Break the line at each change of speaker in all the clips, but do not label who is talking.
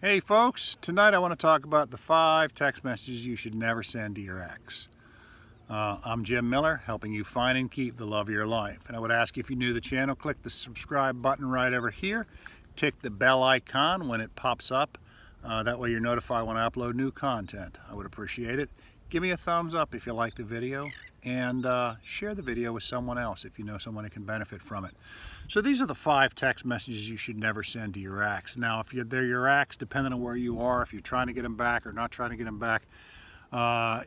Hey folks, tonight I want to talk about the 5 text messages you should never send to your ex. I'm Jim Miller, helping you find and keep the love of your life. And I would ask you, if you're new to the channel, click the subscribe button right over here. Tick the bell icon when it pops up. That way you're notified when I upload new content. I would appreciate it. Give me a thumbs up if you like the video, and share the video with someone else if you know someone who can benefit from it. So these are the 5 text messages you should never send to your ex. Now, if they're your ex, depending on where you are, if you're trying to get them back or not trying to get them back,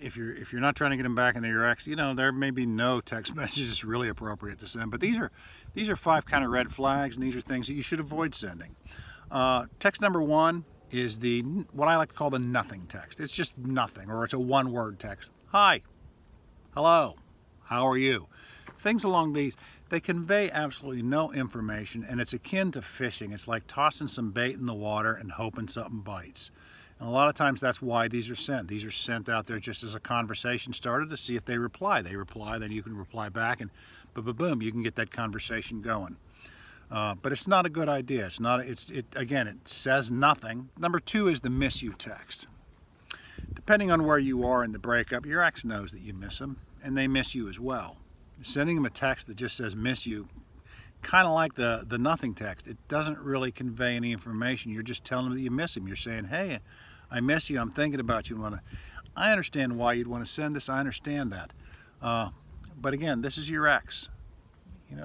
if you're not trying to get them back and they're your ex, there may be no text messages really appropriate to send. But these are 5 kind of red flags, and these are things that you should avoid sending. Text number 1 is what I like to call the nothing text. It's just nothing, or it's a one-word text. Hi, hello, how are you? Things along these. They convey absolutely no information, and it's akin to fishing. It's like tossing some bait in the water and hoping something bites. And a lot of times that's why these are sent. These are sent out there just as a conversation started to see if they reply. They reply, then you can reply back, and boom, you can get that conversation going. But it's not a good idea. Again, it says nothing. Number 2 is the miss you text. Depending on where you are in the breakup, your ex knows that you miss them, and they miss you as well. Sending them a text that just says miss you, kind of like the nothing text, it doesn't really convey any information. You're just telling them that you miss them. You're saying, hey, I miss you, I'm thinking about you. I understand why you'd want to send this, I understand that. But again, this is your ex.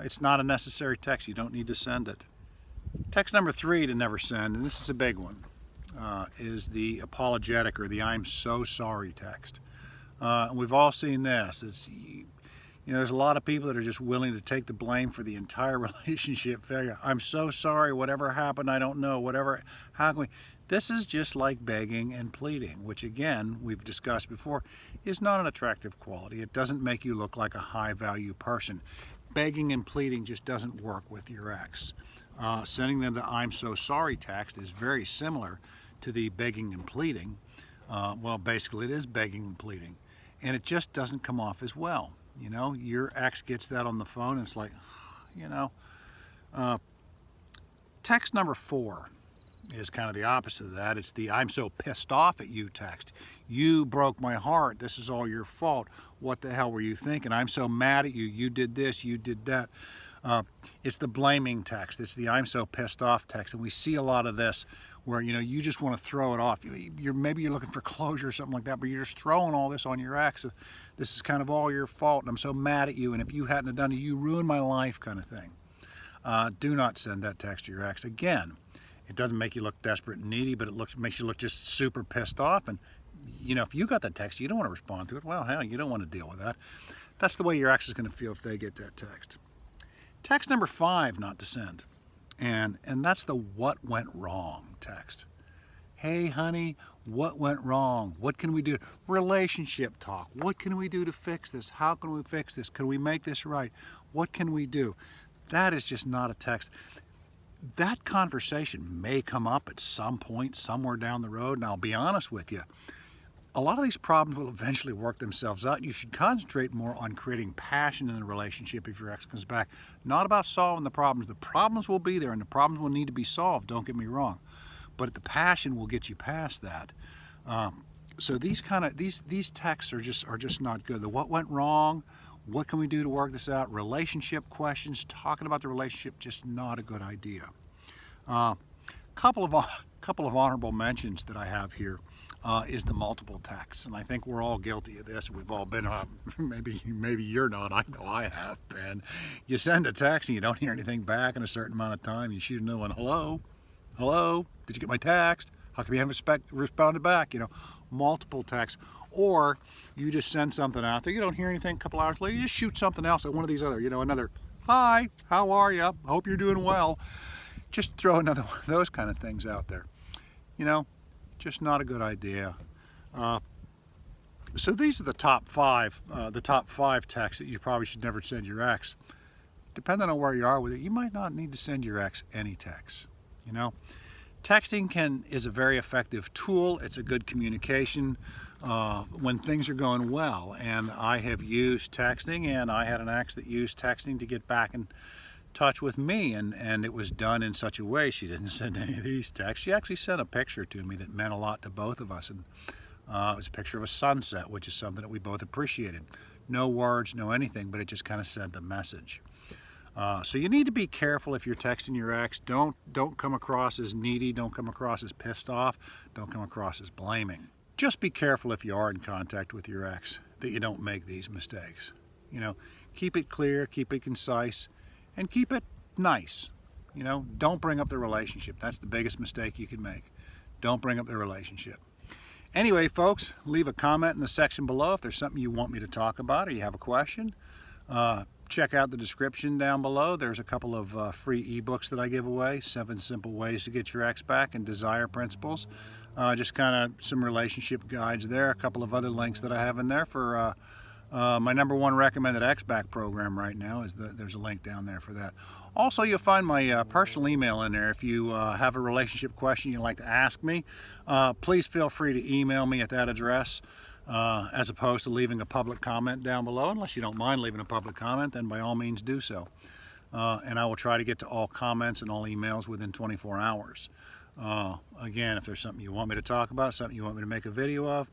It's not a necessary text. You don't need to send it. Text number 3 to never send, and this is a big one, is the apologetic or the I'm so sorry text. And we've all seen this. There's a lot of people that are just willing to take the blame for the entire relationship failure. I'm so sorry, whatever happened, I don't know, how can we? This is just like begging and pleading, which again, we've discussed before, is not an attractive quality. It doesn't make you look like a high-value person. Begging and pleading just doesn't work with your ex. Sending them the I'm so sorry text is very similar to the begging and pleading. Well, basically it is begging and pleading, and it just doesn't come off as well. Your ex gets that on the phone, and it's like, text number 4 is kind of the opposite of that. It's the I'm so pissed off at you text. You broke my heart. This is all your fault. What the hell were you thinking? I'm so mad at you. You did this, you did that. It's the blaming text. It's the I'm so pissed off text. And we see a lot of this where, you just want to throw it off. Maybe you're looking for closure or something like that, but you're just throwing all this on your ex. This is kind of all your fault, and I'm so mad at you, and if you hadn't have done it, you ruined my life, kind of thing. Do not send that text to your ex. Again, it doesn't make you look desperate and needy, but it makes you look just super pissed off. And if you got that text, you don't want to respond to it. Well, hell, you don't want to deal with that. That's the way your ex is going to feel if they get that text. Text number 5 not to send, and that's the what went wrong text. Hey honey, what went wrong? What can we do? Relationship talk. What can we do to fix this? How can we fix this? Can we make this right? What can we do? That is just not a text. That conversation may come up at some point somewhere down the road, and I'll be honest with you, a lot of these problems will eventually work themselves out. You should concentrate more on creating passion in the relationship if your ex comes back, not about solving the problems. The problems will be there, and the problems will need to be solved, don't get me wrong, but the passion will get you past that. So these texts are just not good. The what went wrong, what can we do to work this out, relationship questions, talking about the relationship, just not a good idea. Couple of honorable mentions that I have here is the multiple texts, and I think we're all guilty of this. We've all been, maybe you're not, I know I have been. You send a text and you don't hear anything back in a certain amount of time. You shoot a new one, hello, did you get my text? How come you haven't responded back? Multiple texts. Or you just send something out there, you don't hear anything, a couple hours later, you just shoot something else at one of these other, another, hi, how are you? I hope you're doing well. Just throw another one of those kind of things out there. Just not a good idea. So these are the top 5 texts that you probably should never send your ex. Depending on where you are with it, you might not need to send your ex any texts. Texting is a very effective tool. It's a good communication when things are going well. And I have used texting, and I had an ex that used texting to get back in touch with me, and it was done in such a way. She didn't send any of these texts. She actually sent a picture to me that meant a lot to both of us, and it was a picture of a sunset, which is something that we both appreciated. No words, no anything, but it just kind of sent a message. So you need to be careful if you're texting your ex. Don't come across as needy, don't come across as pissed off, don't come across as blaming. Just be careful if you are in contact with your ex that you don't make these mistakes. You know, keep it clear, keep it concise, and keep it nice. You know, don't bring up the relationship. That's the biggest mistake you can make. Don't bring up the relationship. Anyway, folks, leave a comment in the section below if there's something you want me to talk about or you have a question. Check out the description down below. There's a couple of free ebooks that I give away, 7 Simple Ways to Get Your Ex Back and Desire Principles. Just kind of some relationship guides there. A couple of other links that I have in there for my #1 recommended Ex Back program right now. There's a link down there for that. Also, you'll find my personal email in there. If you have a relationship question you'd like to ask me, please feel free to email me at that address. As opposed to leaving a public comment down below. Unless you don't mind leaving a public comment, then by all means do so. And I will try to get to all comments and all emails within 24 hours. Again, if there's something you want me to talk about, something you want me to make a video of,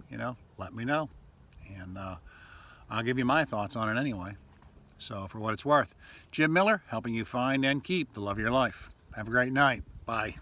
you know, let me know. And I'll give you my thoughts on it anyway. So for what it's worth, Jim Miller, helping you find and keep the love of your life. Have a great night. Bye.